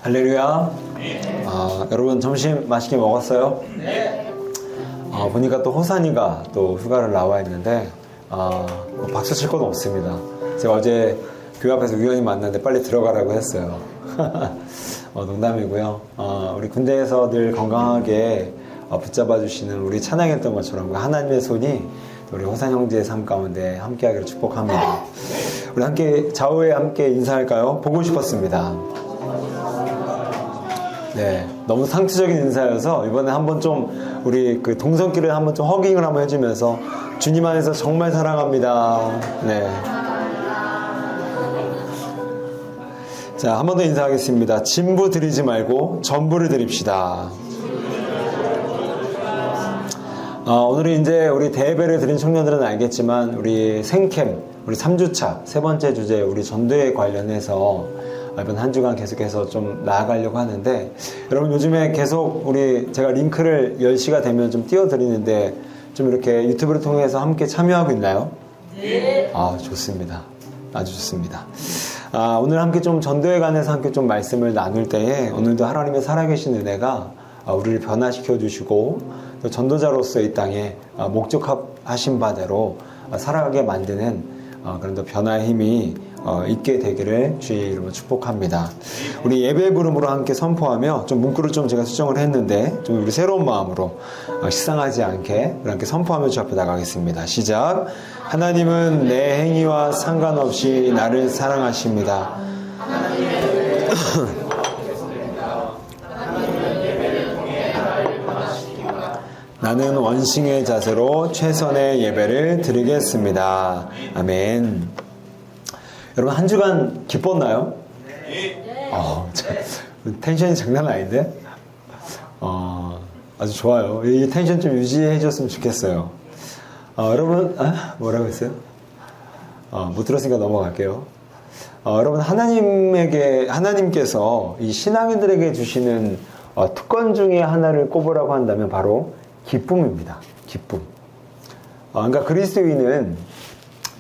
할렐루야. 여러분 점심 맛있게 먹었어요? 네. 보니까 또 호산이가 또 휴가를 나와 있는데 박수 칠 건 없습니다. 제가 어제 교회 앞에서 우연히 만났는데 빨리 들어가라고 했어요. 농담이고요. 우리 군대에서 늘 건강하게 붙잡아 주시는 우리 찬양했던 것처럼 하나님의 손이 우리 호산 형제의 삶 가운데 함께하기를 축복합니다. 우리 함께 좌우에 함께 인사할까요? 보고 싶었습니다. 네, 너무 상투적인 인사여서 이번에 한번 좀 우리 그 동성끼를 한번 좀 허깅을 한번 해주면서 주님 안에서 정말 사랑합니다. 네. 자, 한 번 더 인사하겠습니다. 진부 드리지 말고 전부를 드립시다. 오늘은 이제 우리 대예배를 드린 청년들은 알겠지만 우리 생캠, 우리 3주차 세 번째 주제 우리 전도에 관련해서 이번 한 주간 계속해서 좀 나아가려고 하는데, 여러분 요즘에 계속 제가 링크를 10시가 되면 좀 띄워드리는데 좀 이렇게 유튜브를 통해서 함께 참여하고 있나요? 네. 좋습니다. 아주 좋습니다. 오늘 함께 좀 전도에 관해서 함께 좀 말씀을 나눌 때에 오늘도 하나님의 살아계신 은혜가 우리를 변화시켜 주시고 또 전도자로서 이 땅에 목적하신 바대로 살아가게 만드는 그런 또 변화의 힘이 있게 되기를 주의 이름으로 축복합니다. 우리 예배 부름으로 함께 선포하며 좀 문구를 좀 제가 수정을 했는데 좀 우리 새로운 마음으로 식상하지 않게 함께 선포하며 주 앞에 나가겠습니다. 시작. 하나님은 내 행위와 상관없이 나를 사랑하십니다. 나는 원싱의 자세로 최선의 예배를 드리겠습니다. 아멘. 여러분 한 주간 기뻤나요? 네. 텐션이 장난 아닌데? 아주 좋아요. 이 텐션 좀 유지해 줬으면 좋겠어요. 여러분, 뭐라고 했어요? 못 들었으니까 넘어갈게요. 여러분, 하나님께서 이 신앙인들에게 주시는 특권 중에 하나를 꼽으라고 한다면 바로 기쁨입니다. 기쁨. 그러니까 그리스도인은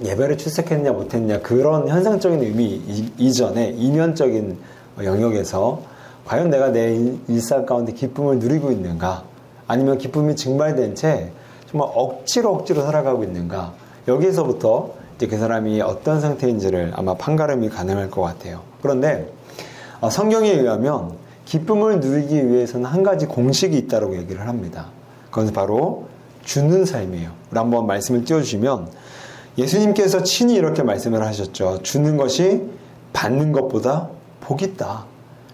예배를 출석했냐 못했냐 그런 현상적인 의미 이전에 이면적인 영역에서 과연 내가 내 일상 가운데 기쁨을 누리고 있는가, 아니면 기쁨이 증발된 채 정말 억지로 살아가고 있는가, 여기에서부터 이제 그 사람이 어떤 상태인지를 아마 판가름이 가능할 것 같아요. 그런데 성경에 의하면 기쁨을 누리기 위해서는 한 가지 공식이 있다고 얘기를 합니다. 그건 바로 주는 삶이에요. 우리 한번 말씀을 띄워주시면 예수님께서 친히 이렇게 말씀을 하셨죠. 주는 것이 받는 것보다 복이 있다.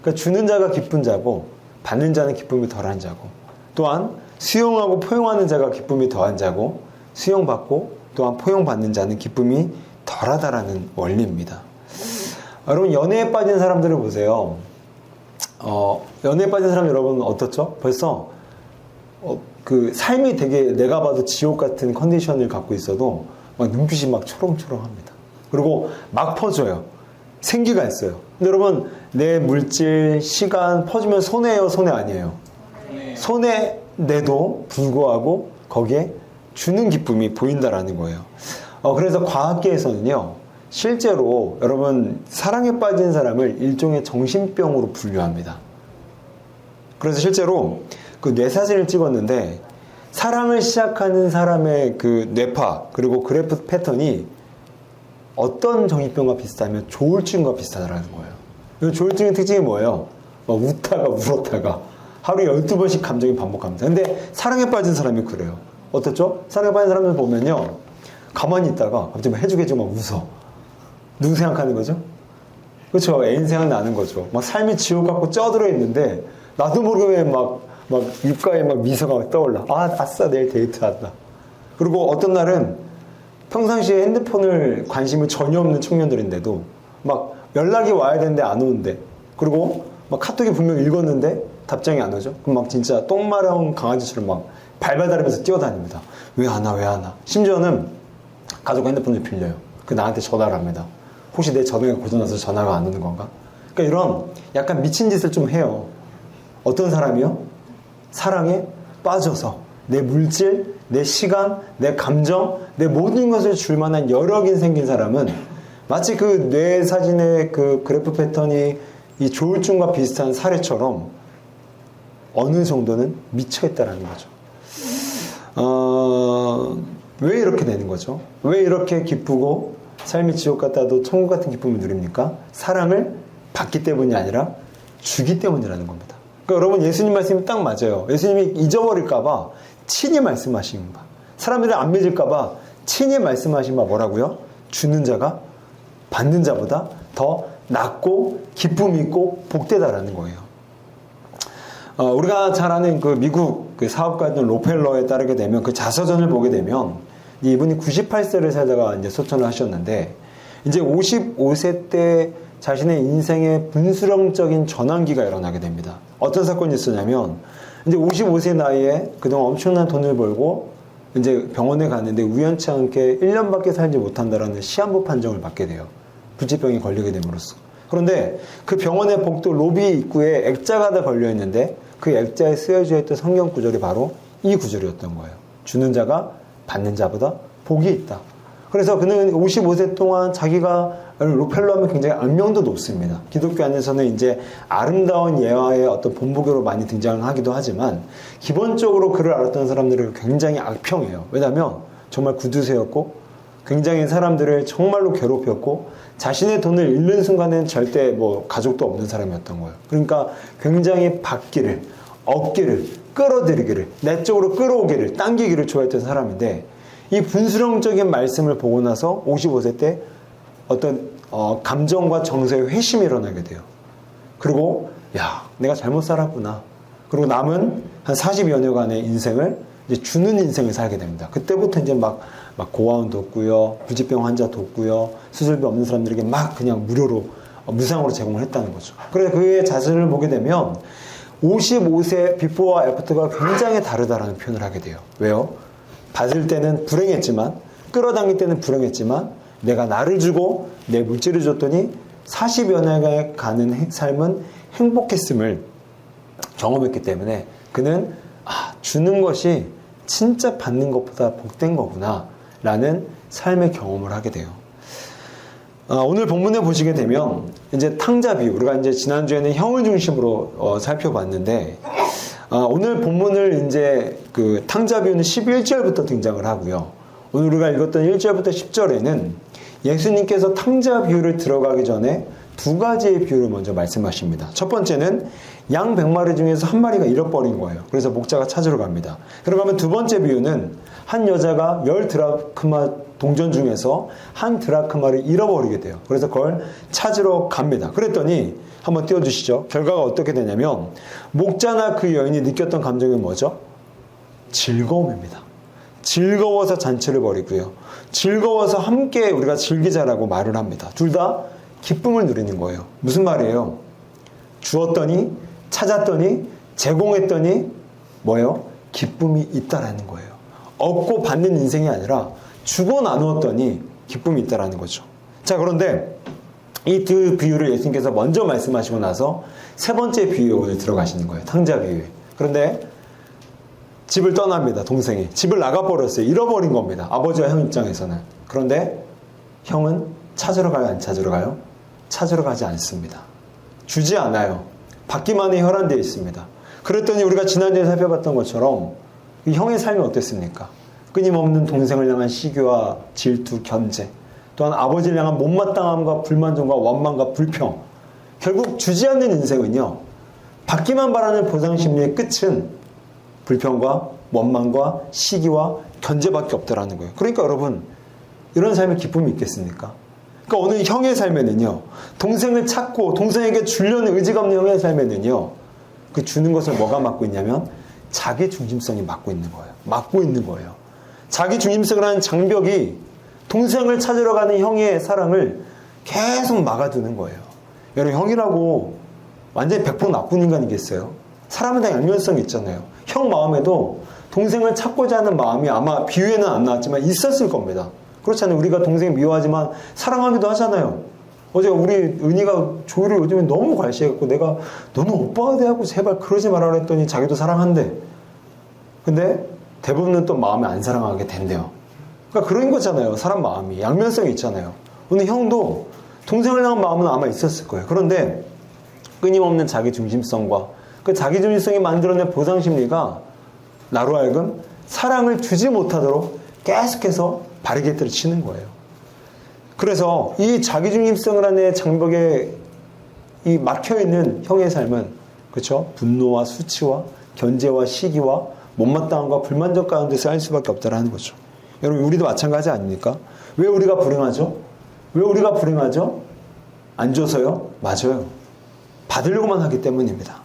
그러니까 주는 자가 기쁜 자고 받는 자는 기쁨이 덜한 자고, 또한 수용하고 포용하는 자가 기쁨이 더한 자고 수용받고 또한 포용받는 자는 기쁨이 덜하다라는 원리입니다. 여러분 연애에 빠진 사람들을 보세요. 연애에 빠진 사람 여러분 어떻죠? 벌써 그 삶이 되게 내가 봐도 지옥 같은 컨디션을 갖고 있어도 막 눈빛이 막 초롱초롱합니다. 그리고 막 퍼져요. 생기가 있어요. 근데 여러분 내 물질, 시간 퍼주면 손해예요, 손해 아니에요? 손해내도 불구하고 거기에 주는 기쁨이 보인다라는 거예요. 그래서 과학계에서는요, 실제로 여러분 사랑에 빠진 사람을 일종의 정신병으로 분류합니다. 그래서 실제로 그 뇌사진을 찍었는데 사랑을 시작하는 사람의 그 뇌파 그리고 그래프 패턴이 어떤 정신병과 비슷하면 조울증과 비슷하다는 거예요. 조울증의 특징이 뭐예요? 막 웃다가 울었다가 하루에 12번씩 감정이 반복합니다. 근데 사랑에 빠진 사람이 그래요. 어떻죠? 사랑에 빠진 사람을 보면요, 가만히 있다가 갑자기 막 해주게 막 웃어. 누구 생각하는 거죠? 그렇죠. 애인 생각나는 거죠. 막 삶이 지옥 같고 쪄들어 있는데 나도 모르게 막 입가에 막 미소가 떠올라. 아싸, 내일 데이트한다. 그리고 어떤 날은 평상시에 핸드폰을 관심이 전혀 없는 청년들인데도 막 연락이 와야 되는데 안 오는데, 그리고 막 카톡이 분명히 읽었는데 답장이 안 오죠? 그럼 막 진짜 똥 마려운 강아지처럼 막 발발다리면서 뛰어다닙니다. 왜 안 와? 심지어는 가족 핸드폰을 빌려요. 나한테 전화를 합니다. 혹시 내 전화가 고장나서 전화가 안 오는 건가? 그러니까 이런 약간 미친 짓을 좀 해요. 어떤 사람이요? 사랑에 빠져서 내 물질, 내 시간, 내 감정, 내 모든 것을 줄 만한 여력이 생긴 사람은 마치 그 뇌 사진의 그 그래프 패턴이 이 조울증과 비슷한 사례처럼 어느 정도는 미쳐있다라는 거죠. 왜 이렇게 되는 거죠? 왜 이렇게 기쁘고 삶이 지옥 같다도 천국 같은 기쁨을 누립니까? 사랑을 받기 때문이 아니라 주기 때문이라는 겁니다. 그러니까 여러분, 예수님 말씀이 딱 맞아요. 예수님이 잊어버릴까봐 친히 말씀하신 바, 사람들이 안 믿을까봐 친히 말씀하신 바 뭐라고요? 주는 자가 받는 자보다 더 낫고 기쁨이 있고 복되다라는 거예요. 우리가 잘 아는 그 미국 그 사업가였던 로펠러에 따르게 되면 그 자서전을 보게 되면 이분이 98세를 살다가 이제 소천을 하셨는데, 이제 55세 때 자신의 인생의 분수령적인 전환기가 일어나게 됩니다. 어떤 사건이 있었냐면, 이제 55세 나이에 그동안 엄청난 돈을 벌고 이제 병원에 갔는데 우연치 않게 1년밖에 살지 못한다라는 시한부 판정을 받게 돼요. 불치병에 걸리게 됨으로써. 그런데 그 병원의 복도 로비 입구에 액자가 하나 걸려 있는데 그 액자에 쓰여져 있던 성경 구절이 바로 이 구절이었던 거예요. 주는 자가 받는 자보다 복이 있다. 그래서 그는 55세 동안 자기가 로펠러 하면 굉장히 악명도 높습니다. 기독교 안에서는 이제 아름다운 예화의 어떤 본보기로 많이 등장을 하기도 하지만, 기본적으로 그를 알았던 사람들은 굉장히 악평이에요. 왜냐하면 정말 구두쇠였고 굉장히 사람들을 정말로 괴롭혔고, 자신의 돈을 잃는 순간에는 절대 뭐 가족도 없는 사람이었던 거예요. 그러니까 굉장히 받기를, 얻기를, 끌어들이기를, 내 쪽으로 끌어오기를, 당기기를 좋아했던 사람인데, 이 분수령적인 말씀을 보고 나서 55세 때 어떤 감정과 정서의 회심이 일어나게 돼요. 그리고 야, 내가 잘못 살았구나. 그리고 남은 한 40여 년간의 인생을 이제 주는 인생을 살게 됩니다. 그때부터 이제 막 고아원 돕고요, 부지병 환자 돕고요, 수술비 없는 사람들에게 막 그냥 무료로 무상으로 제공을 했다는 거죠. 그래서 그의 자신을 보게 되면 55세 비포와 애프터가 굉장히 다르다라는 표현을 하게 돼요. 왜요? 받을 때는 불행했지만, 끌어당길 때는 불행했지만, 내가 나를 주고 내 물질을 줬더니 40여 년에 가는 삶은 행복했음을 경험했기 때문에 그는 주는 것이 진짜 받는 것보다 복된 거구나 라는 삶의 경험을 하게 돼요. 오늘 본문에 보시게 되면 이제 탕자 비유, 우리가 이제 지난주에는 형을 중심으로 살펴봤는데, 오늘 본문을 이제 그 탕자 비유는 11절부터 등장을 하고요. 오늘 우리가 읽었던 1절부터 10절에는 예수님께서 탕자 비유를 들어가기 전에 두 가지의 비유를 먼저 말씀하십니다. 첫 번째는 양 100마리 중에서 한 마리가 잃어버린 거예요. 그래서 목자가 찾으러 갑니다. 그러면 두 번째 비유는 한 여자가 10드라크마 동전 중에서 한 드라크마를 잃어버리게 돼요. 그래서 그걸 찾으러 갑니다. 그랬더니 한번 띄워주시죠. 결과가 어떻게 되냐면, 목자나 그 여인이 느꼈던 감정이 뭐죠? 즐거움입니다. 즐거워서 잔치를 벌이고요, 즐거워서 함께 우리가 즐기자라고 말을 합니다. 둘 다 기쁨을 누리는 거예요. 무슨 말이에요? 주었더니, 찾았더니, 제공했더니 뭐예요? 기쁨이 있다라는 거예요. 얻고 받는 인생이 아니라 주고 나누었더니 기쁨이 있다라는 거죠. 자, 그런데 이 두 비유를 예수님께서 먼저 말씀하시고 나서 세 번째 비유에 오늘 들어가시는 거예요. 탕자 비유에. 그런데 집을 떠납니다. 동생이. 집을 나가버렸어요. 잃어버린 겁니다. 아버지와 형 입장에서는. 그런데 형은 찾으러 가요? 안 찾으러 가요? 찾으러 가지 않습니다. 주지 않아요. 받기만에 혈안되어 있습니다. 그랬더니 우리가 지난주에 살펴봤던 것처럼 이 형의 삶이 어땠습니까? 끊임없는 동생을 향한 시기와 질투, 견제, 또한 아버지를 향한 못마땅함과 불만족과 원망과 불평. 결국 주지 않는 인생은요, 받기만 바라는 보상심리의 끝은 불평과 원망과 시기와 견제밖에 없다라는 거예요. 그러니까 여러분, 이런 삶에 기쁨이 있겠습니까? 그러니까 오늘 형의 삶에는요, 동생을 찾고 동생에게 주려는 의지가 없는 형의 삶에는요, 그 주는 것을 뭐가 막고 있냐면 자기 중심성이 막고 있는 거예요. 막고 있는 거예요. 자기 중심성을 하는 장벽이 동생을 찾으러 가는 형의 사랑을 계속 막아두는 거예요. 여러분, 형이라고 완전히 100% 나쁜 인간이겠어요? 사람은 다 양면성이 있잖아요. 형 마음에도 동생을 찾고자 하는 마음이 아마 비유에는 안 나왔지만 있었을 겁니다. 그렇잖아요. 우리가 동생 미워하지만 사랑하기도 하잖아요. 어제 우리 은희가 조율을 요즘에 너무 과시해갖고 내가 너는 오빠가 돼갖고 제발 그러지 말아라 했더니 자기도 사랑한대. 근데 대부분은 또 마음에 안 사랑하게 된대요. 그러니까 그런 거잖아요. 사람 마음이 양면성이 있잖아요. 오늘 형도 동생을 향한 마음은 아마 있었을 거예요. 그런데 끊임없는 자기중심성과 그 자기중심성이 만들어낸 보상심리가 나로 하여금 사랑을 주지 못하도록 계속해서 바리게이트를 치는 거예요. 그래서 이 자기중심성을 안에 장벽에 이 막혀있는 형의 삶은, 그렇죠? 분노와 수치와 견제와 시기와 못마땅함과 불만족 가운데 쌓일 수밖에 없다라는 거죠. 여러분, 우리도 마찬가지 아닙니까? 왜 우리가 불행하죠? 왜 우리가 불행하죠? 안 줘서요? 맞아요. 받으려고만 하기 때문입니다.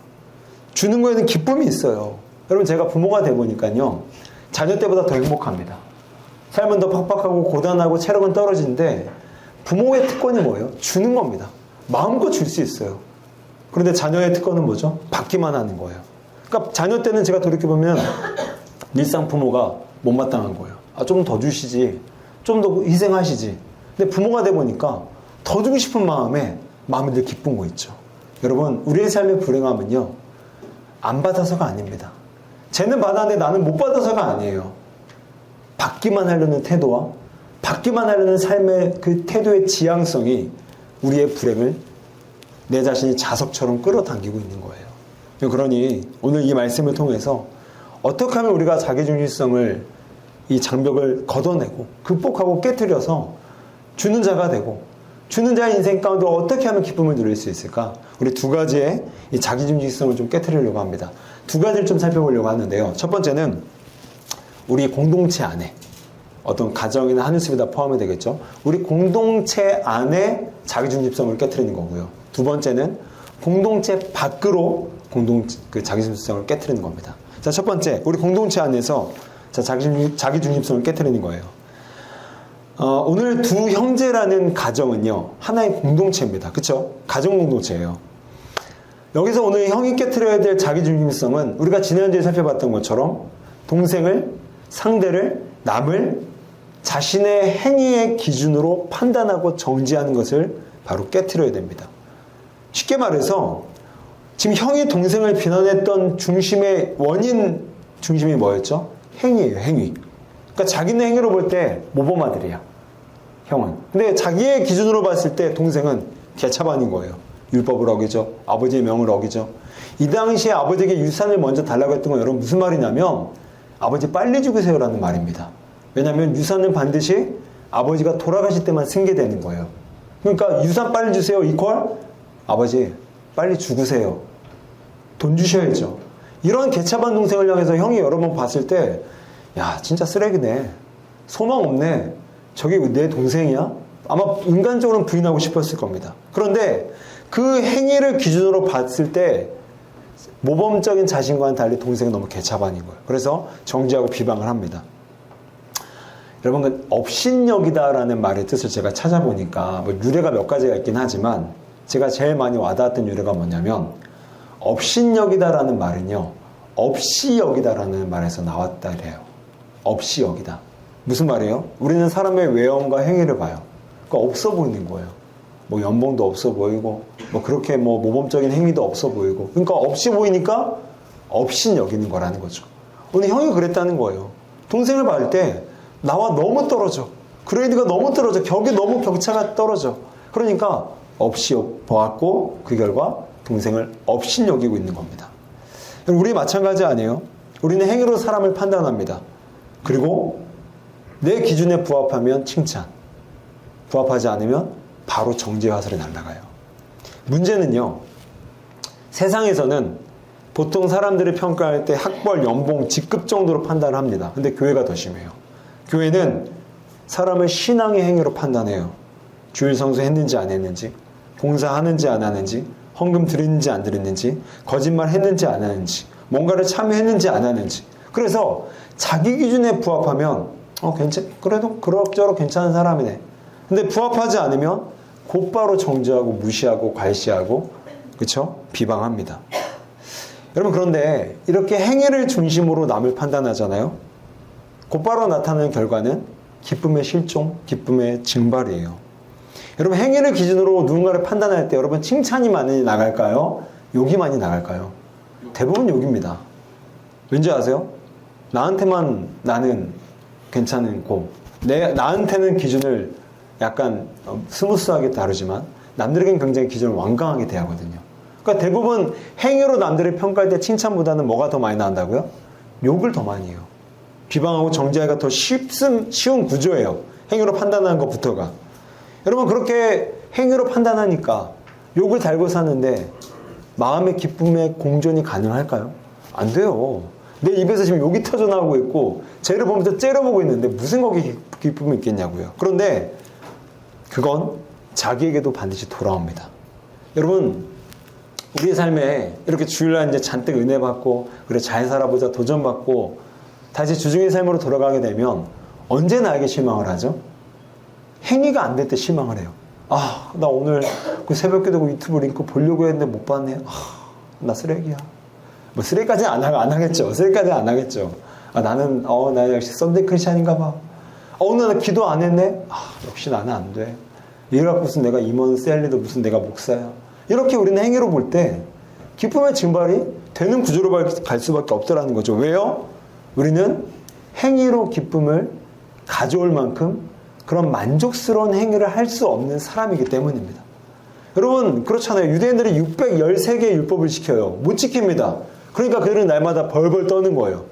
주는 거에는 기쁨이 있어요. 여러분, 제가 부모가 돼 보니까요, 자녀 때보다 더 행복합니다. 삶은 더 팍팍하고 고단하고 체력은 떨어지는데 부모의 특권이 뭐예요? 주는 겁니다. 마음껏 줄 수 있어요. 그런데 자녀의 특권은 뭐죠? 받기만 하는 거예요. 그러니까 자녀 때는 제가 돌이켜보면 일상 부모가 못마땅한 거예요. 좀 더 주시지, 좀 더 희생하시지. 근데 부모가 돼 보니까 더 주고 싶은 마음이 늘 기쁜 거 있죠. 여러분, 우리의 삶의 불행함은요, 안 받아서가 아닙니다. 쟤는 받았는데 나는 못 받아서가 아니에요. 받기만 하려는 태도와 받기만 하려는 삶의 그 태도의 지향성이 우리의 불행을 내 자신이 자석처럼 끌어당기고 있는 거예요. 그러니 오늘 이 말씀을 통해서 어떻게 하면 우리가 자기중심성을, 이 장벽을 걷어내고 극복하고 깨트려서 주는 자가 되고 주는 자의 인생 가운데 어떻게 하면 기쁨을 누릴 수 있을까? 우리 두 가지의 이 자기중심성을 좀 깨트리려고 합니다. 두 가지를 좀 살펴보려고 하는데요. 첫 번째는 우리 공동체 안에, 어떤 가정이나 하늘숲이 다 포함이 되겠죠. 우리 공동체 안에 자기중심성을 깨트리는 거고요. 두 번째는 공동체 밖으로 자기중심성을 깨트리는 겁니다. 자, 첫 번째, 우리 공동체 안에서 자기중심성을 깨트리는 거예요. 오늘 두 형제라는 가정은요, 하나의 공동체입니다. 그쵸? 가정 공동체예요. 여기서 오늘 형이 깨트려야 될 자기중심성은 우리가 지난주에 살펴봤던 것처럼 동생을, 상대를, 남을 자신의 행위의 기준으로 판단하고 정지하는 것을 바로 깨트려야 됩니다. 쉽게 말해서 지금 형이 동생을 비난했던 중심의 원인 중심이 뭐였죠? 행위예요, 행위. 그러니까 자기네 행위로 볼 때 모범아들이야, 형은. 근데 자기의 기준으로 봤을 때 동생은 개차반인 거예요. 율법을 어기죠. 아버지의 명을 어기죠. 이 당시에 아버지에게 유산을 먼저 달라고 했던 건 여러분 무슨 말이냐면 아버지 빨리 죽으세요라는 말입니다. 왜냐하면 유산은 반드시 아버지가 돌아가실 때만 승계되는 거예요. 그러니까 유산 빨리 주세요 이퀄 아버지 빨리 죽으세요. 돈 주셔야죠. 이런 개차반 동생을 향해서 형이 여러 번 봤을 때 야, 진짜 쓰레기네, 소망 없네, 저게 내 동생이야? 아마 인간적으로는 부인하고 싶었을 겁니다. 그런데 그 행위를 기준으로 봤을 때 모범적인 자신과는 달리 동생은 너무 개차반인 거예요. 그래서 정죄하고 비방을 합니다. 여러분, 그 업신여기다라는 말의 뜻을 제가 찾아보니까 뭐 유래가 몇 가지가 있긴 하지만 제가 제일 많이 와닿았던 유래가 뭐냐면 업신여기다라는 말은요, 없이 여기다라는 말에서 나왔다 그래요. 없이 여기다. 무슨 말이에요? 우리는 사람의 외형과 행위를 봐요. 그러니까 없어 보이는 거예요. 뭐 연봉도 없어 보이고 뭐 그렇게 뭐 모범적인 행위도 없어 보이고, 그러니까 없이 보이니까 없인 여기는 거라는 거죠. 오늘 형이 그랬다는 거예요. 동생을 봐을 때 나와 너무 떨어져, 그레이드가 너무 떨어져, 격이 너무 격차가 떨어져. 그러니까 없이 보았고 그 결과 동생을 없인 여기고 있는 겁니다. 우리 마찬가지 아니에요? 우리는 행위로 사람을 판단합니다. 그리고 내 기준에 부합하면 칭찬, 부합하지 않으면 바로 정죄 화살이 날아가요. 문제는요, 세상에서는 보통 사람들을 평가할 때 학벌, 연봉, 직급 정도로 판단을 합니다. 근데 교회가 더 심해요. 교회는 사람을 신앙의 행위로 판단해요. 주일 성수 했는지 안 했는지, 봉사하는지 안 하는지, 헌금 드렸는지 안 드렸는지, 거짓말 했는지 안 하는지, 뭔가를 참여했는지 안 하는지. 그래서 자기 기준에 부합하면 그래도 그럭저럭 괜찮은 사람이네. 근데 부합하지 않으면 곧바로 정죄하고 무시하고 괄시하고, 그쵸? 비방합니다. 여러분, 그런데 이렇게 행위를 중심으로 남을 판단하잖아요. 곧바로 나타나는 결과는 기쁨의 실종, 기쁨의 증발이에요. 여러분, 행위를 기준으로 누군가를 판단할 때 여러분 칭찬이 많이 나갈까요? 욕이 많이 나갈까요? 대부분 욕입니다. 왠지 아세요? 나한테만 나는 괜찮고 나한테는 기준을 약간 스무스하게 다루지만 남들에겐 굉장히 기준을 완강하게 대하거든요. 그러니까 대부분 행위로 남들을 평가할 때 칭찬보다는 뭐가 더 많이 나온다고요? 욕을 더 많이 해요. 비방하고 정죄하기가 더 쉬운 구조예요. 행위로 판단하는 것부터가. 여러분 그렇게 행위로 판단하니까 욕을 달고 사는데 마음의 기쁨의 공존이 가능할까요? 안 돼요. 내 입에서 지금 욕이 터져나오고 있고 쟤를 보면서 째려보고 있는데 무슨 거기 기쁨이 있겠냐고요. 그런데 그건 자기에게도 반드시 돌아옵니다. 여러분 우리의 삶에 이렇게 주일날 이제 잔뜩 은혜 받고 그래 잘 살아보자 도전받고 다시 주중의 삶으로 돌아가게 되면 언제 나에게 실망을 하죠? 행위가 안 될 때 실망을 해요. 아, 나 오늘 그 새벽기도 유튜브 링크 보려고 했는데 못 봤네. 아, 나 쓰레기야. 뭐 쓰레기까지는 안 하겠죠. 쓰레기까지는 안 하겠죠. 아, 나는 나 역시 썬데이 크리스찬인가 봐. 오늘 나 기도 안 했네. 아, 역시 나는 안 돼. 이래갖고 무슨 내가 임원 셀리도 무슨 내가 목사야. 이렇게 우리는 행위로 볼 때 기쁨의 증발이 되는 구조로 갈 수밖에 없더라는 거죠. 왜요? 우리는 행위로 기쁨을 가져올 만큼 그런 만족스러운 행위를 할 수 없는 사람이기 때문입니다. 여러분 그렇잖아요. 유대인들이 613개의 율법을 지켜요. 못 지킵니다. 그러니까 그들은 날마다 벌벌 떠는 거예요.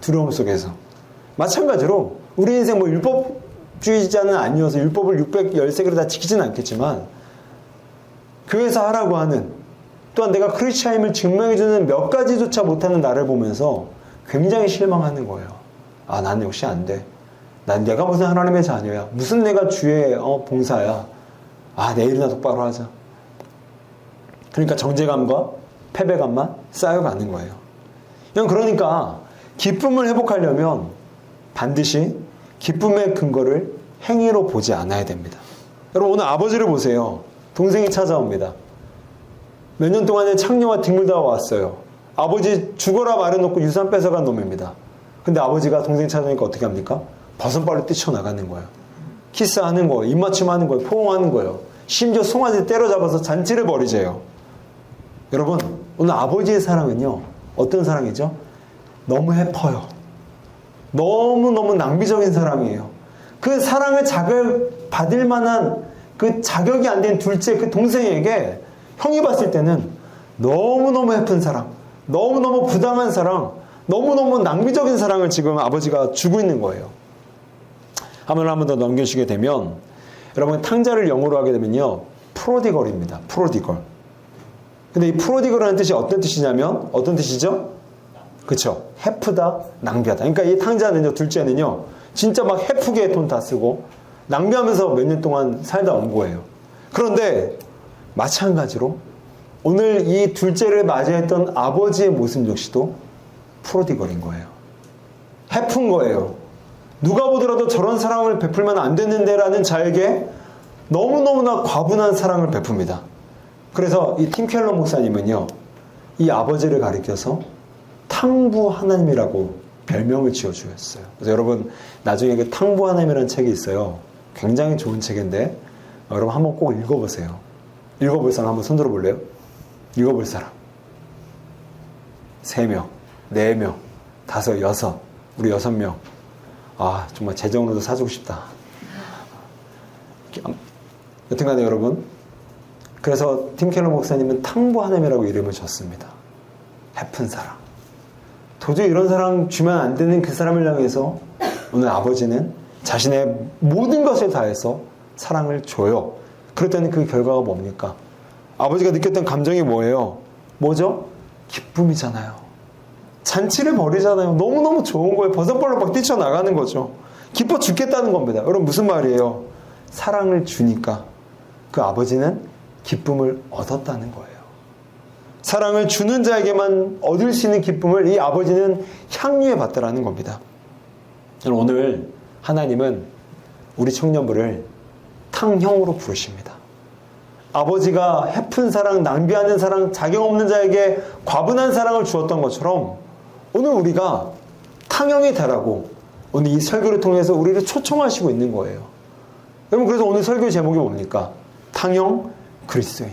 두려움 속에서. 마찬가지로 우리 인생 뭐 율법주의자는 아니어서 율법을 613개를 다 지키지는 않겠지만 교회에서 하라고 하는 또한 내가 크리스찬임을 증명해주는 몇 가지조차 못하는 나를 보면서 굉장히 실망하는 거예요. 아, 나는 역시 안 돼. 내가 무슨 하나님의 자녀야. 무슨 내가 주의 봉사야. 아, 내일이나 똑바로 하자. 그러니까 정죄감과 패배감만 쌓여가는 거예요. 그러니까 기쁨을 회복하려면 반드시 기쁨의 근거를 행위로 보지 않아야 됩니다. 여러분 오늘 아버지를 보세요. 동생이 찾아옵니다. 몇 년 동안에 창녀와 뒹굴다 왔어요. 아버지 죽어라 말해놓고 유산 뺏어간 놈입니다. 근데 아버지가 동생 찾아오니까 어떻게 합니까? 버선발로 뛰쳐나가는 거예요. 키스하는 거예요. 입맞춤하는 거예요. 포옹하는 거예요. 심지어 송아지 때려잡아서 잔치를 벌이재요. 여러분 오늘 아버지의 사랑은요 어떤 사랑이죠? 너무 해퍼요. 너무너무 낭비적인 사랑이에요. 그 사랑을 받을 만한 그 자격이 안 된 둘째 그 동생에게 형이 봤을 때는 너무너무 해픈 사랑, 너무너무 부당한 사랑, 너무너무 낭비적인 사랑을 지금 아버지가 주고 있는 거예요. 화면을 한 번 더 넘겨주시게 되면 여러분 탕자를 영어로 하게 되면요 프로디걸입니다. 프로디걸. 근데 이 프로디걸이라는 뜻이 어떤 뜻이냐면 어떤 뜻이죠? 그쵸? 해프다, 낭비하다. 그러니까 이 탕자는요 둘째는요 진짜 막 해프게 돈 다 쓰고 낭비하면서 몇 년 동안 살다 온 거예요. 그런데 마찬가지로 오늘 이 둘째를 맞이했던 아버지의 모습 역시도 프로디걸인 거예요. 해픈 거예요. 누가 보더라도 저런 사랑을 베풀면 안 되는데 라는 자에게 너무너무나 과분한 사랑을 베풉니다. 그래서 이 팀 켈러 목사님은요 이 아버지를 가리켜서 탕부 하나님이라고 별명을 지어주었어요. 그래서 여러분 나중에 그 탕부 하나님이라는 책이 있어요. 굉장히 좋은 책인데 여러분 한번 꼭 읽어보세요. 읽어볼 사람 한번 손들어 볼래요? 읽어볼 사람 3명, 4명, 5, 6 우리 6명. 아 정말 재정으로도 사주고 싶다. 여튼간에 여러분 그래서 팀 켈러 목사님은 탕부 하나님이라고 이름을 줬습니다. 해픈 사랑. 도저히 이런 사랑 주면 안 되는 그 사람을 향해서 오늘 아버지는 자신의 모든 것을 다해서 사랑을 줘요. 그랬더니 그 결과가 뭡니까? 아버지가 느꼈던 감정이 뭐예요? 뭐죠? 기쁨이잖아요. 잔치를 벌이잖아요. 너무너무 좋은 거예요. 버선발로 막 뛰쳐나가는 거죠. 기뻐 죽겠다는 겁니다. 여러분 무슨 말이에요? 사랑을 주니까 그 아버지는 기쁨을 얻었다는 거예요. 사랑을 주는 자에게만 얻을 수 있는 기쁨을 이 아버지는 향유해 봤다라는 겁니다. 오늘 하나님은 우리 청년부를 탕형으로 부르십니다. 아버지가 해픈 사랑, 낭비하는 사랑, 자격 없는 자에게 과분한 사랑을 주었던 것처럼 오늘 우리가 탕형이 되라고 오늘 이 설교를 통해서 우리를 초청하시고 있는 거예요. 여러분 그래서 오늘 설교 제목이 뭡니까? 탕형 그리스도인.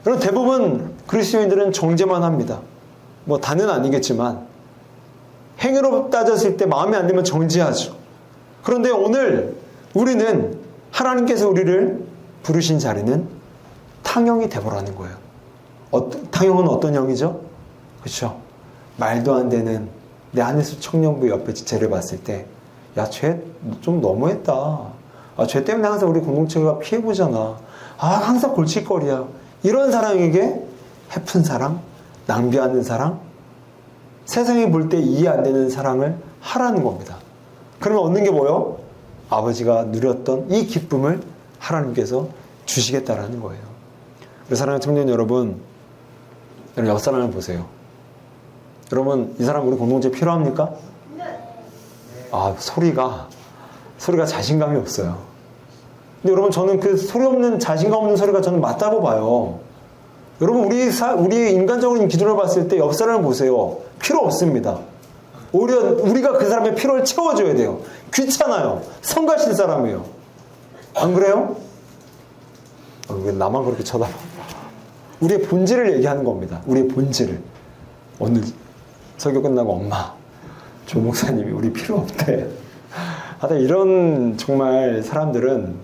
여러분 대부분 그리스도인들은 정죄만 합니다. 뭐 다는 아니겠지만 행위로 따졌을 때 마음에 안 들면 정죄하죠. 그런데 오늘 우리는 하나님께서 우리를 부르신 자리는 탕형이 되보라는 거예요. 탕형은 어떤 형이죠? 그렇죠? 말도 안 되는 내 한예수 청년부 옆에 쟤를 봤을 때, 야, 쟤 좀 너무했다. 아, 쟤 때문에 항상 우리 공동체가 피해보잖아. 아, 항상 골칫거리야. 이런 사람에게 해픈 사랑, 낭비하는 사랑, 세상이 볼 때 이해 안 되는 사랑을 하라는 겁니다. 그러면 얻는 게 뭐예요? 아버지가 누렸던 이 기쁨을 하나님께서 주시겠다라는 거예요. 그래서 사랑하는 청년 여러분 옆 사람을 보세요. 여러분, 이 사람 우리 공동체 필요합니까? 아, 소리가 자신감이 없어요. 근데 여러분, 저는 그 소리 없는, 자신감 없는 소리가 저는 맞다고 봐요. 여러분, 우리 인간적인 기준으로 봤을 때 옆 사람을 보세요. 필요 없습니다. 오히려 우리가 그 사람의 필요를 채워줘야 돼요. 귀찮아요. 성가신 사람이에요. 안 그래요? 왜 나만 그렇게 쳐다봐? 우리의 본질을 얘기하는 겁니다. 우리의 본질을. 오늘 설교 끝나고 엄마, 조 목사님이 우리 필요 없대. 하여튼 이런 정말 사람들은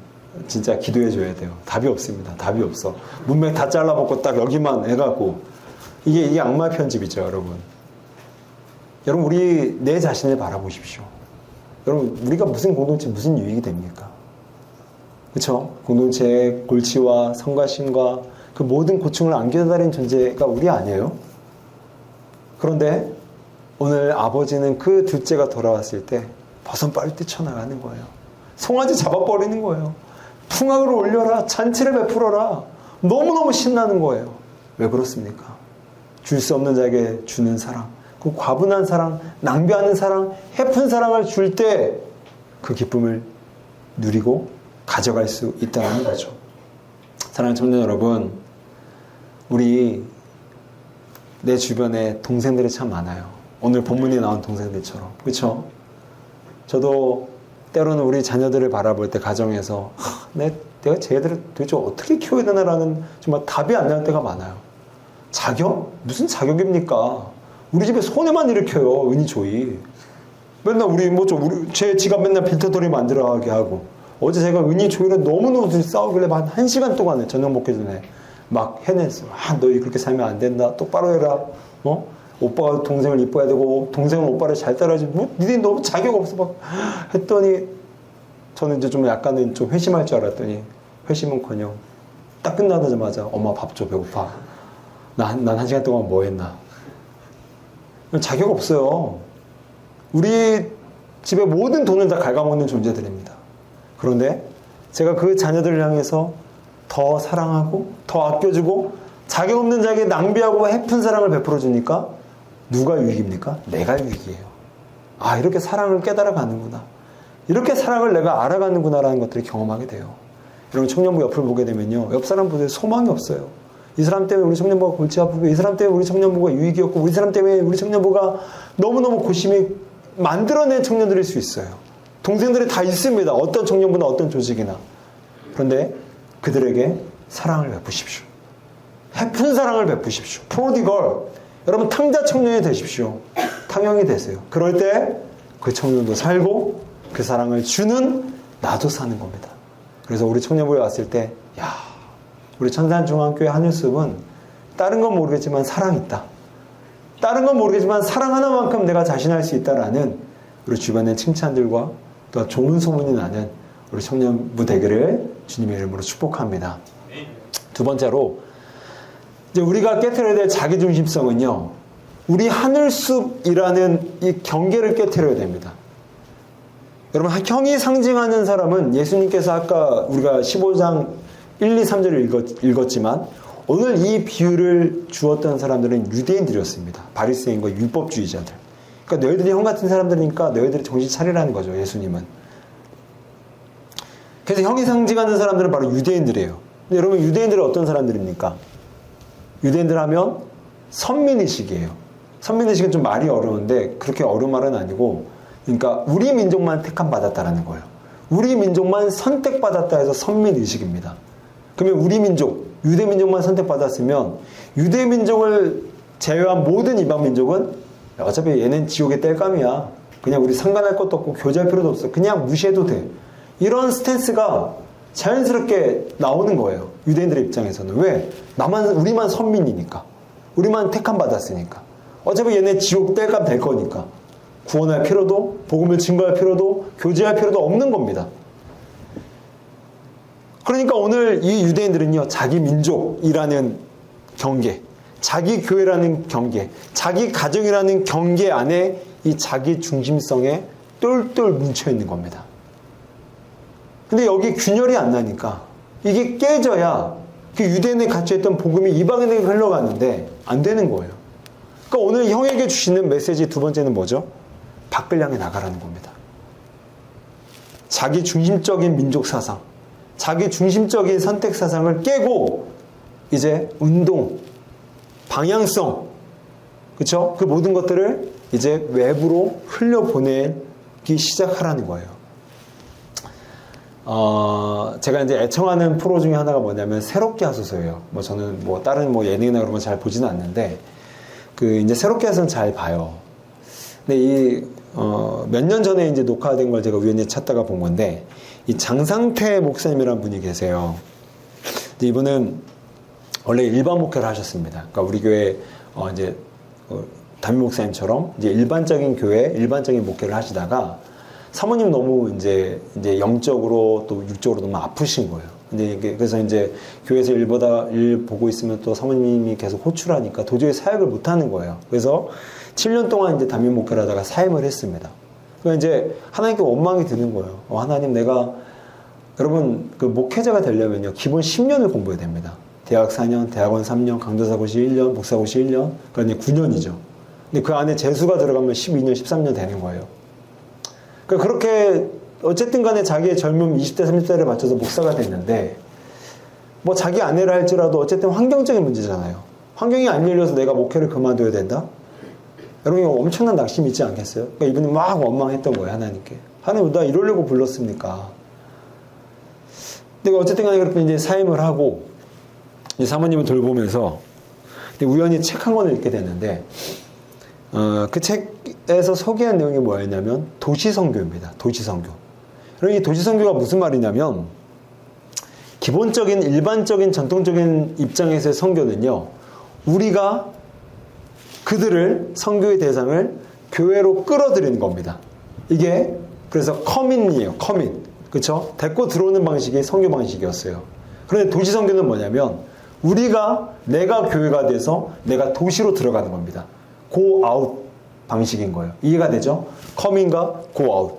진짜 기도해 줘야 돼요. 답이 없습니다. 답이 없어. 문맥 다 잘라먹고 딱 여기만 해갖고. 이게 악마의 편집이죠, 여러분. 여러분, 우리 내 자신을 바라보십시오. 여러분, 우리가 무슨 공동체, 무슨 유익이 됩니까? 그렇죠? 공동체의 골치와 성가심과 그 모든 고충을 안겨다니는 존재가 우리 아니에요? 그런데 오늘 아버지는 그 둘째가 돌아왔을 때 버선발을 뛰쳐나가는 거예요. 송아지 잡아버리는 거예요. 풍악을 올려라. 잔치를 베풀어라. 너무너무 신나는 거예요. 왜 그렇습니까? 줄 수 없는 자에게 주는 사랑, 그 과분한 사랑, 낭비하는 사랑, 해픈 사랑을 줄 때 그 기쁨을 누리고 가져갈 수 있다는 거죠. 사랑하는 청년 여러분, 우리 내 주변에 동생들이 참 많아요. 오늘 본문에 나온 동생들처럼. 그렇죠? 저도 때로는 우리 자녀들을 바라볼 때 가정에서 내가 쟤들을 도대체 어떻게 키워야 되나라는 정말 답이 안 나올 때가 많아요. 자격? 무슨 자격입니까? 우리 집에 손해만 일으켜요. 은희조이. 맨날 제 지갑 맨날 빌터돌이 만들어가게 하고. 어제 제가 은희조이랑 너무너무 싸우길래 한 1시간 동안에 저녁 먹기 전에 막 해냈어요. 아, 너희 그렇게 살면 안 된다. 똑바로 해라. 오빠가 동생을 이뻐야 되고 동생은 오빠를 잘 따라야지. 니네 너무 자격 없어. 막 했더니 저는 이제 좀 약간은 좀 회심할 줄 알았더니 회심은커녕 딱 끝나자마자 엄마 밥 줘, 배고파. 난 1시간 동안 뭐 했나. 자격 없어요. 우리 집의 모든 돈을 다 갉아먹는 존재들입니다. 그런데 제가 그 자녀들을 향해서 더 사랑하고 더 아껴주고 자격 없는 자에게 낭비하고 해픈 사랑을 베풀어 주니까 누가 유익입니까? 내가 유익이에요. 아, 이렇게 사랑을 깨달아가는구나. 이렇게 사랑을 내가 알아가는구나라는 것들을 경험하게 돼요. 여러분, 청년부 옆을 보게 되면요, 옆 사람 보세요. 소망이 없어요. 이 사람 때문에 우리 청년부가 골치 아프고, 이 사람 때문에 우리 청년부가 유익이었고, 우리 사람 때문에 우리 청년부가 너무너무 고심이 만들어낸 청년들일 수 있어요. 동생들이 다 있습니다. 어떤 청년부나 어떤 조직이나. 그런데 그들에게 사랑을 베푸십시오. 해픈 사랑을 베푸십시오. 프로디걸. 여러분, 탕자 청년이 되십시오. 탕형이 되세요. 그럴 때 그 청년도 살고 그 사랑을 주는 나도 사는 겁니다. 그래서 우리 청년부에 왔을 때, 야, 우리 천산중앙교회 한일숲은 다른 건 모르겠지만 사랑 있다. 다른 건 모르겠지만 사랑 하나만큼 내가 자신할 수 있다라는 우리 주변의 칭찬들과 또 좋은 소문이 나는 우리 청년부 되기를 주님의 이름으로 축복합니다. 두 번째로, 이제 우리가 깨트려야 될 자기중심성은요, 우리 하늘숲이라는 이 경계를 깨트려야 됩니다. 여러분, 형이 상징하는 사람은 예수님께서 아까 우리가 15장 1, 2, 3절을 읽었지만 오늘 이 비유를 주었던 사람들은 유대인들이었습니다. 바리새인과 율법주의자들. 그러니까 너희들이 형 같은 사람들이니까 너희들이 정신 차리라는 거죠, 예수님은. 그래서 형이 상징하는 사람들은 바로 유대인들이에요. 근데 여러분, 유대인들은 어떤 사람들입니까? 유대인들 하면 선민의식이에요. 선민의식은 좀 말이 어려운데 그렇게 어려운 말은 아니고, 그러니까 우리 민족만 택함 받았다라는 거예요. 우리 민족만 선택받았다 해서 선민의식입니다. 그러면 우리 민족, 유대민족만 선택받았으면 유대민족을 제외한 모든 이방민족은 어차피 얘는 지옥의 땔감이야. 그냥 우리 상관할 것도 없고 교제할 필요도 없어. 그냥 무시해도 돼. 이런 스탠스가 자연스럽게 나오는 거예요. 유대인들의 입장에서는. 왜? 우리만 선민이니까. 우리만 택함 받았으니까. 어차피 얘네 지옥 뗄감 될 거니까. 구원할 필요도, 복음을 증거할 필요도, 교제할 필요도 없는 겁니다. 그러니까 오늘 이 유대인들은요, 자기 민족이라는 경계, 자기 교회라는 경계, 자기 가정이라는 경계 안에 이 자기 중심성에 똘똘 뭉쳐 있는 겁니다. 근데 여기 균열이 안 나니까 이게 깨져야 그 유대인에 갇혀있던 복음이 이방인에게 흘러가는데 안 되는 거예요. 그러니까 오늘 형에게 주시는 메시지 두 번째는 뭐죠? 밖을 향해 나가라는 겁니다. 자기 중심적인 민족 사상, 자기 중심적인 선택 사상을 깨고 이제 운동, 방향성, 그렇죠? 그 모든 것들을 이제 외부로 흘려보내기 시작하라는 거예요. 제가 이제 애청하는 프로 중에 하나가 뭐냐면 새롭게 하소서예요. 저는 다른 예능이나 그런 거 잘 보지는 않는데 이제 새롭게 하소서는 잘 봐요. 근데 몇 년 전에 이제 녹화된 걸 제가 우연히 찾다가 본 건데 이 장상태 목사님이라는 분이 계세요. 이분은 원래 일반 목회를 하셨습니다. 그러니까 우리 교회 이제 담임 목사님처럼 이제 일반적인 교회, 일반적인 목회를 하시다가 사모님 너무 이제 영적으로 또 육적으로 너무 아프신 거예요. 근데 그래서 이제 교회에서 일 보고 있으면 또 사모님이 계속 호출하니까 도저히 사역을 못 하는 거예요. 그래서 7년 동안 이제 담임 목회를 하다가 사임을 했습니다. 그러니까 이제 하나님께 원망이 드는 거예요. 하나님, 여러분 목회자가 되려면요 기본 10년을 공부해야 됩니다. 대학 4년, 대학원 3년, 강도사고시 1년, 목사고시 1년, 그러니까 9년이죠. 근데 그 안에 재수가 들어가면 12년, 13년 되는 거예요. 그러니까 그렇게 어쨌든 간에 자기의 젊음 20대, 30대를 맞춰서 목사가 됐는데 자기 아내를 할지라도 어쨌든 환경적인 문제잖아요. 환경이 안 열려서 내가 목회를 그만둬야 된다? 여러분 이거 엄청난 낙심이 있지 않겠어요? 그러니까 이분이 막 원망했던 거예요, 하나님께. 하나님, 나 이러려고 불렀습니까? 근데 어쨌든 간에 그렇게 이제 사임을 하고 사모님을 돌보면서 우연히 책 한 권을 읽게 됐는데 그 책에서 소개한 내용이 뭐였냐면 도시선교입니다. 도시선교. 그리고 이 도시선교가 무슨 말이냐면 기본적인 일반적인 전통적인 입장에서의 선교는요, 우리가 그들을 선교의 대상을 교회로 끌어들이는 겁니다. 이게 그래서 커민이에요. 커민. 그렇죠? 데리고 들어오는 방식이 선교 방식이었어요. 그런데 도시 선교는 뭐냐면 내가 교회가 돼서 내가 도시로 들어가는 겁니다. go out 방식인 거예요. 이해가 되죠? 커민과 go out.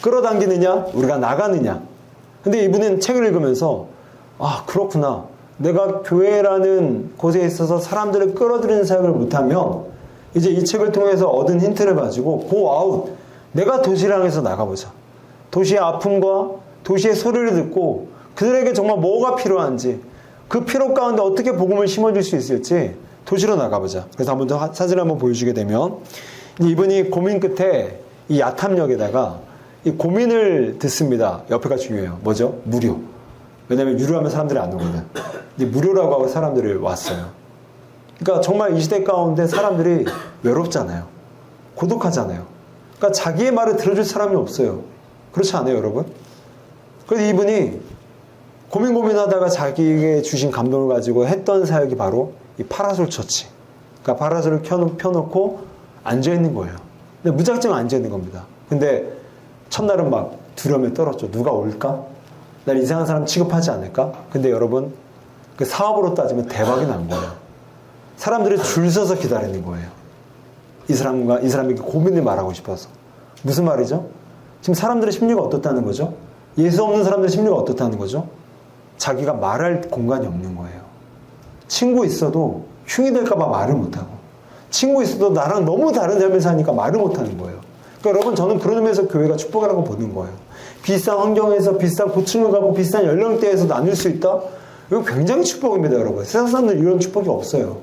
끌어당기느냐, 우리가 나가느냐. 근데 이분은 책을 읽으면서 그렇구나. 내가 교회라는 곳에 있어서 사람들을 끌어들이는 사역을 못하면 이제 이 책을 통해서 얻은 힌트를 가지고 go out. 내가 도시를 향해서 나가보자. 도시의 아픔과 도시의 소리를 듣고 그들에게 정말 뭐가 필요한지 그 필요 가운데 어떻게 복음을 심어줄 수 있을지 도시로 나가보자. 그래서 한번 더 사진을 한번 보여주게 되면 이분이 고민 끝에 이 야탐역에다가 이 고민을 듣습니다. 옆에가 중요해요. 뭐죠? 무료. 왜냐면 유료하면 사람들이 안 오거든. 근데 무료라고 하고 사람들이 왔어요. 그러니까 정말 이 시대 가운데 사람들이 외롭잖아요. 고독하잖아요. 그러니까 자기의 말을 들어줄 사람이 없어요. 그렇지 않아요, 여러분? 그래서 이분이 고민하다가 자기에게 주신 감동을 가지고 했던 사역이 바로 이 파라솔 처치. 그러니까 파라솔을 펴놓고 앉아있는 거예요. 근데 무작정 앉아있는 겁니다. 근데 첫날은 막 두려움에 떨었죠. 누가 올까? 날 이상한 사람 취급하지 않을까? 근데 여러분, 그 사업으로 따지면 대박이 난 거예요. 사람들이 줄 서서 기다리는 거예요. 이 사람에게 고민을 말하고 싶어서. 무슨 말이죠? 지금 사람들의 심리가 어떻다는 거죠? 예수 없는 사람들의 심리가 어떻다는 거죠? 자기가 말할 공간이 없는 거예요. 친구 있어도 흉이 될까봐 말을 못하고, 친구 있어도 나랑 너무 다른 삶을 사니까 말을 못하는 거예요. 그러니까 여러분, 저는 그런 의미에서 교회가 축복이라고 보는 거예요. 비슷한 환경에서 비슷한 고충을 가고 비슷한 연령대에서 나눌 수 있다? 이거 굉장히 축복입니다, 여러분. 세상 사람들 이런 축복이 없어요.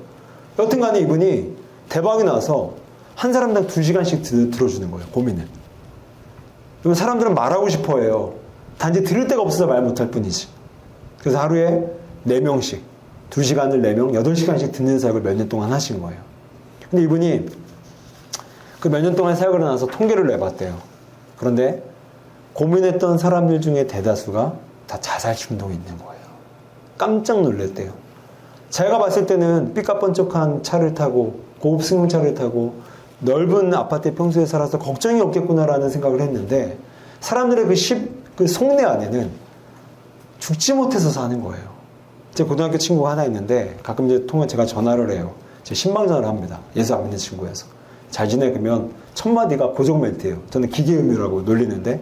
여튼 간에 이분이 대박이 나서 한 사람당 2시간씩 들어주는 거예요, 고민을. 사람들은 말하고 싶어 해요. 단지 들을 데가 없어서 말 못할 뿐이지. 그래서 하루에 4명씩, 2시간을 4명, 8시간씩 듣는 사역을 몇 년 동안 하신 거예요. 근데 이분이 그 몇 년 동안 사역을 나서 통계를 내봤대요. 그런데 고민했던 사람들 중에 대다수가 다 자살 충동이 있는 거예요. 깜짝 놀랐대요. 제가 봤을 때는 삐까번쩍한 차를 타고 고급 승용차를 타고 넓은 아파트에 평소에 살아서 걱정이 없겠구나라는 생각을 했는데 사람들의 그 속내 안에는 죽지 못해서 사는 거예요. 제 고등학교 친구가 하나 있는데 가끔 이제 제가 전화를 해요. 제 신방전화를 합니다. 예수 안 믿는 친구여서. 잘 지내? 그러면 첫 마디가 고정 멘트예요. 저는 기계음이라고 놀리는데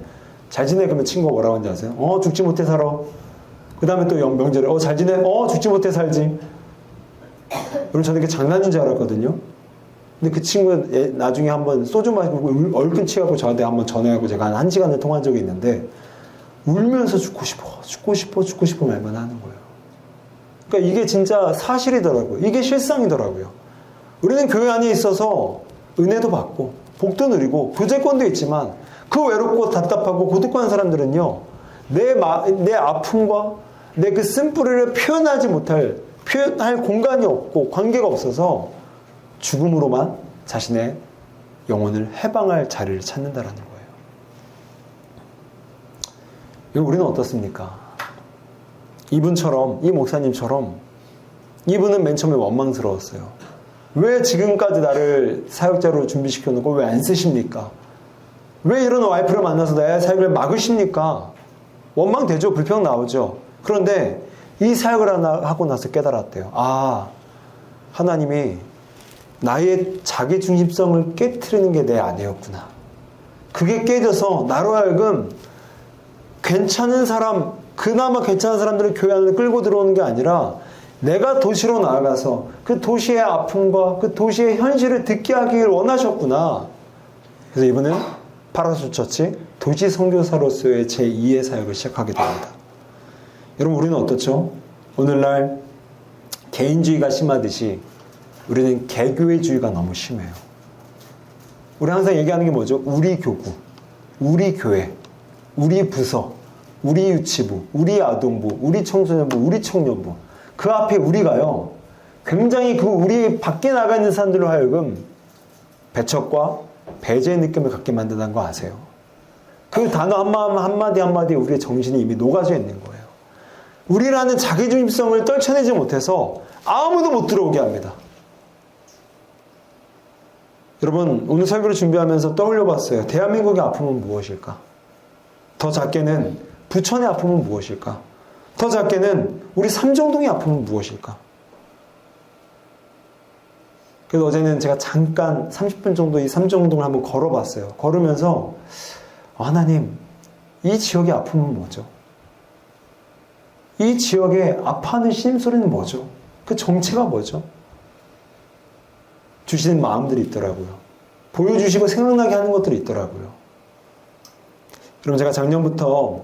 잘 지내? 그러면 친구가 뭐라고 하는지 아세요? 죽지 못해 살아. 그 다음에 또 명절에 잘 지내? 죽지 못해 살지. 여러분 저는 그게 장난인 줄 알았거든요. 근데 그 친구는 나중에 한번 소주 마시고 얼큰 취하고 저한테 한번 전화하고 제가 한 1시간을 통화한 적이 있는데 울면서 죽고 싶어 말만 하는 거예요. 그러니까 이게 진짜 사실이더라고요. 이게 실상이더라고요. 우리는 교회 안에 있어서 은혜도 받고 복도 누리고 교제권도 있지만 그 외롭고 답답하고 고독한 사람들은요, 내 아픔과 내 그 쓴뿌리를 표현할 공간이 없고 관계가 없어서 죽음으로만 자신의 영혼을 해방할 자리를 찾는다라는 거예요. 여러분, 우리는 어떻습니까? 이분처럼, 이 목사님처럼 이분은 맨 처음에 원망스러웠어요. 왜 지금까지 나를 사역자로 준비시켜놓고 왜 안 쓰십니까? 왜 이런 와이프를 만나서 나의 사역을 막으십니까? 원망되죠. 불평 나오죠. 그런데 이 사역을 하고 나서 깨달았대요. 하나님이 나의 자기중심성을 깨트리는 게 내 아내였구나. 그게 깨져서 나로 하여금 괜찮은 사람, 그나마 괜찮은 사람들을 교회 안에 끌고 들어오는 게 아니라 내가 도시로 나아가서 그 도시의 아픔과 그 도시의 현실을 듣게 하기를 원하셨구나. 그래서 이분은 파라솔 처치 도시 선교사로서의 제2의 사역을 시작하게 됩니다. 여러분, 우리는 어떻죠? 오늘날 개인주의가 심하듯이 우리는 개교회주의가 너무 심해요. 우리 항상 얘기하는 게 뭐죠? 우리 교구, 우리 교회, 우리 부서, 우리 유치부, 우리 아동부, 우리 청소년부, 우리 청년부. 그 앞에 우리가요, 굉장히 그 우리 밖에 나가 있는 사람들로 하여금 배척과 배제의 느낌을 갖게 만든다는 거 아세요? 그 단어 한마디에 우리의 정신이 이미 녹아져 있는 거예요. 우리라는 자기중심성을 떨쳐내지 못해서 아무도 못 들어오게 합니다. 여러분, 오늘 설교를 준비하면서 떠올려봤어요. 대한민국의 아픔은 무엇일까? 더 작게는 부천의 아픔은 무엇일까? 더 작게는 우리 삼정동의 아픔은 무엇일까? 그래서 어제는 제가 잠깐 30분 정도 이 삼정동을 한번 걸어봤어요. 걸으면서 하나님, 이 지역의 아픔은 뭐죠? 이 지역에 아파하는 신음소리는 뭐죠? 그 정체가 뭐죠? 주시는 마음들이 있더라고요. 보여주시고 생각나게 하는 것들이 있더라고요. 그럼 제가 작년부터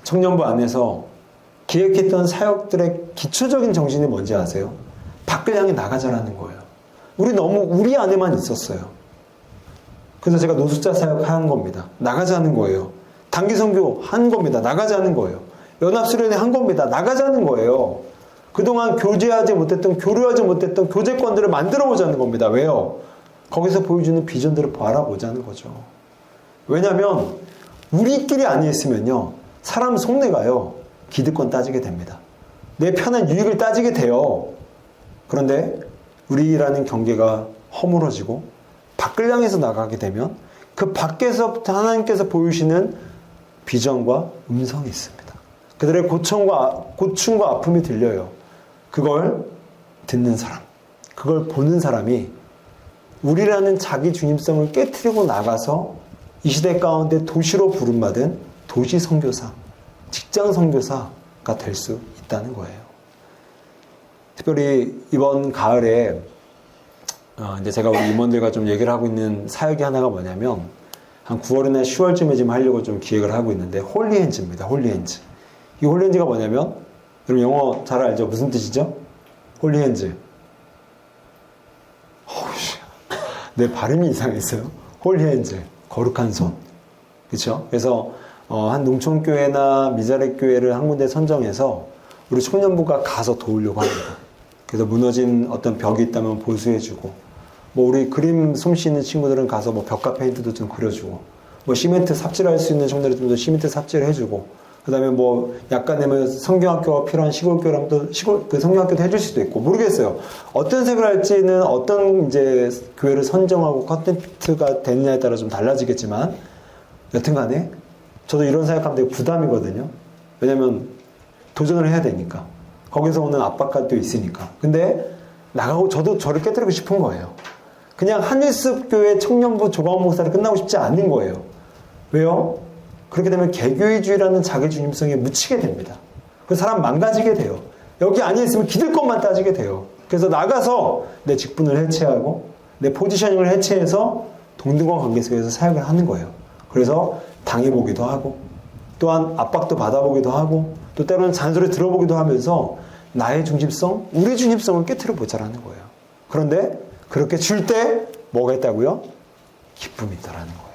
청년부 안에서 기획했던 사역들의 기초적인 정신이 뭔지 아세요? 밖을 향해 나가자라는 거예요. 우리 너무 우리 안에만 있었어요. 그래서 제가 노숙자 사역한 겁니다. 나가자는 거예요. 단기선교 한 겁니다. 나가자는 거예요. 연합수련회 한 겁니다. 나가자는 거예요. 그동안 교류하지 못했던 교제권들을 만들어 보자는 겁니다. 왜요? 거기서 보여주는 비전들을 바라보자는 거죠. 왜냐하면 우리끼리 아니었으면요, 사람 속내가요, 기득권 따지게 됩니다. 내 편한 유익을 따지게 돼요. 그런데 우리라는 경계가 허물어지고 밖을 향해서 나가게 되면 그 밖에서 하나님께서 보여주시는 비전과 음성이 있습니다. 그들의 고충과 아픔이 들려요. 그걸 듣는 사람, 그걸 보는 사람이 우리라는 자기 중심성을 깨트리고 나가서 이 시대 가운데 도시로 부름받은 도시 선교사, 직장 선교사가 될 수 있다는 거예요. 특별히 이번 가을에 이제 제가 우리 임원들과 좀 얘기를 하고 있는 사역이 하나가 뭐냐면 한 9월이나 10월쯤에 지금 하려고 좀 기획을 하고 있는데 홀리핸즈입니다. 홀리핸즈. 이 홀리핸즈가 뭐냐면, 여러분 영어 잘 알죠? 무슨 뜻이죠? 홀리핸즈. 내 발음이 이상했어요. 홀리핸즈. 거룩한 손. 그렇죠? 그래서 한 농촌교회나 미자립교회를 한 군데 선정해서 우리 청년부가 가서 도우려고 합니다. 그래서 무너진 어떤 벽이 있다면 보수해주고, 우리 그림 솜씨 있는 친구들은 가서 벽화 페인트도 좀 그려주고, 시멘트 삽질할 수 있는 청년들은 좀 더 시멘트 삽질을 해주고, 그 다음에 뭐 약간 되면 성경학교가 필요한 시골교회라면 또 그 성경학교도 해줄 수도 있고, 모르겠어요. 어떤 색을 할지는 어떤 이제 교회를 선정하고 컨텐츠가 되느냐에 따라 좀 달라지겠지만, 여튼간에 저도 이런 생각하면 되게 부담이거든요. 왜냐면 도전을 해야 되니까. 거기서 오는 압박감도 있으니까. 근데 나가고 저도 저를 깨뜨리고 싶은 거예요. 그냥 한일습 교회 청년부 조광 목사를 끝나고 싶지 않은 거예요. 왜요? 그렇게 되면 개교회주의라는 자기 중심성에 묻히게 됩니다. 그 사람 망가지게 돼요. 여기 안에 있으면 기득권만 따지게 돼요. 그래서 나가서 내 직분을 해체하고 내 포지셔닝을 해체해서 동등한 관계 속에서 사역을 하는 거예요. 그래서 당해보기도 하고 또한 압박도 받아보기도 하고 또 때로는 잔소리 들어보기도 하면서 나의 중심성, 우리 중심성을 깨트려 보자라는 거예요. 그런데 그렇게 줄 때 뭐가 있다고요? 기쁨이 있다라는 거예요.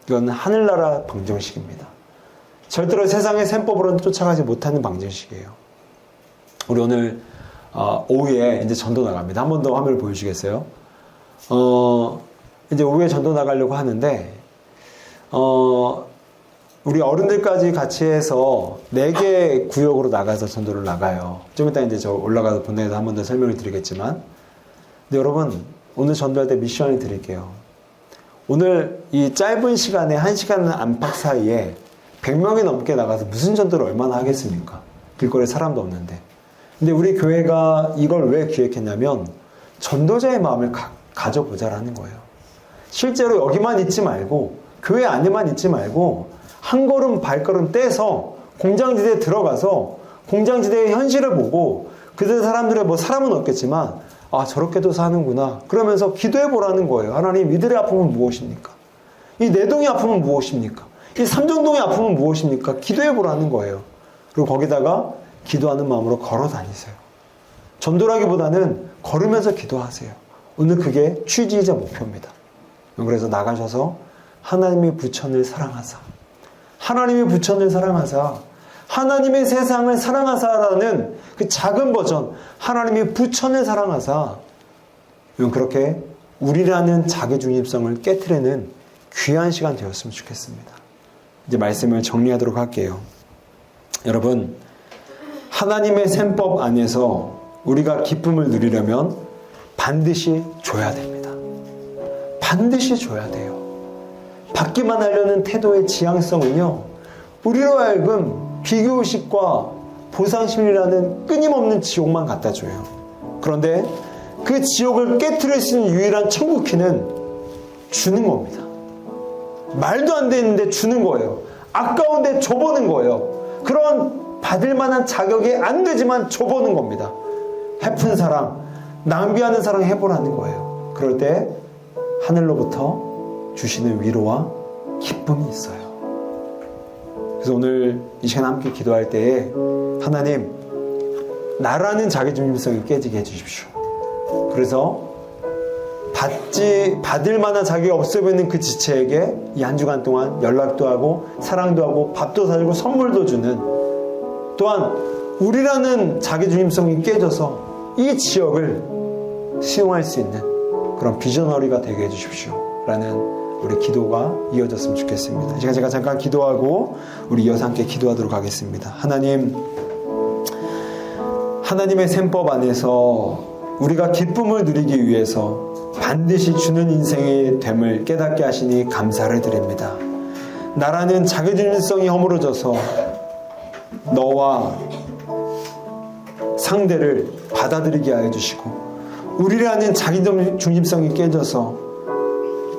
이건 하늘나라 방정식입니다. 절대로 세상의 셈법으로는 쫓아가지 못하는 방정식이에요. 우리 오늘 오후에 이제 전도 나갑니다. 한 번 더 화면을 보여주시겠어요? 이제 오후에 전도 나가려고 하는데 우리 어른들까지 같이 해서 4개 구역으로 나가서 전도를 나가요. 좀 이따 이제 저 올라가서 본당에서 한 번 더 설명을 드리겠지만, 근데 여러분 오늘 전도할 때 미션을 드릴게요. 오늘 이 짧은 시간에 1시간 안팎 사이에 100명이 넘게 나가서 무슨 전도를 얼마나 하겠습니까? 길거리에 사람도 없는데. 근데 우리 교회가 이걸 왜 기획했냐면 전도자의 마음을 가져보자라는 거예요. 실제로 여기만 있지 말고 교회 안에만 있지 말고 한 걸음 발걸음 떼서 공장지대에 들어가서 공장지대의 현실을 보고 그들 사람들의 뭐 사람은 없겠지만 아 저렇게도 사는구나 그러면서 기도해 보라는 거예요. 하나님 이들의 아픔은 무엇입니까? 이 내동의 아픔은 무엇입니까? 이 삼정동의 아픔은 무엇입니까? 기도해 보라는 거예요. 그리고 거기다가 기도하는 마음으로 걸어 다니세요. 전도라기보다는 걸으면서 기도하세요. 오늘 그게 취지이자 목표입니다. 그래서 나가셔서 하나님의 부천을 사랑하사, 하나님의 부천을 사랑하사, 하나님의 세상을 사랑하사라는 그 작은 버전, 하나님의 부천을 사랑하사, 그렇게 우리라는 자기중심성을 깨트리는 귀한 시간 되었으면 좋겠습니다. 이제 말씀을 정리하도록 할게요. 여러분, 하나님의 셈법 안에서 우리가 기쁨을 누리려면 반드시 줘야 됩니다. 반드시 줘야 돼요. 받기만 하려는 태도의 지향성은요, 우리로 하여금 비교의식과 보상심리라는 끊임없는 지옥만 갖다 줘요. 그런데 그 지옥을 깨트릴 수 있는 유일한 천국키는 주는 겁니다. 말도 안 되는데 주는 거예요. 아까운데 줘보는 거예요. 그런 받을 만한 자격이 안 되지만 줘보는 겁니다. 해픈 사랑, 낭비하는 사랑 해보라는 거예요. 그럴 때 하늘로부터 주시는 위로와 기쁨이 있어요. 그래서 오늘 이 시간 함께 기도할 때에 하나님, 나라는 자기중심성이 깨지게 해주십시오. 그래서 받을 만한 자격이 없어 보이는 그 지체에게 이 한 주간 동안 연락도 하고 사랑도 하고 밥도 사주고 선물도 주는, 또한 우리라는 자기중심성이 깨져서 이 지역을 수용할 수 있는 그런 비저너리가 되게 해주십시오 라는 우리 기도가 이어졌으면 좋겠습니다. 제가 잠깐 기도하고 우리 이어서 함께 기도하도록 하겠습니다. 하나님, 하나님의 셈법 안에서 우리가 기쁨을 누리기 위해서 반드시 주는 인생의 됨을 깨닫게 하시니 감사를 드립니다. 나라는 자기중심성이 허물어져서 너와 상대를 받아들이게 하여 주시고, 우리라는 자기중심성이 깨져서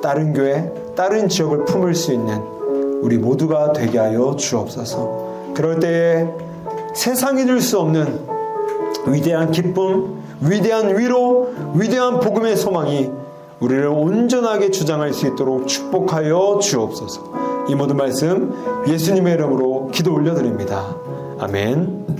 다른 교회, 다른 지역을 품을 수 있는 우리 모두가 되게 하여 주옵소서. 그럴 때에 세상이 줄 수 없는 위대한 기쁨, 위대한 위로, 위대한 복음의 소망이 우리를 온전하게 주장할 수 있도록 축복하여 주옵소서. 이 모든 말씀 예수님의 이름으로 기도 올려드립니다. 아멘.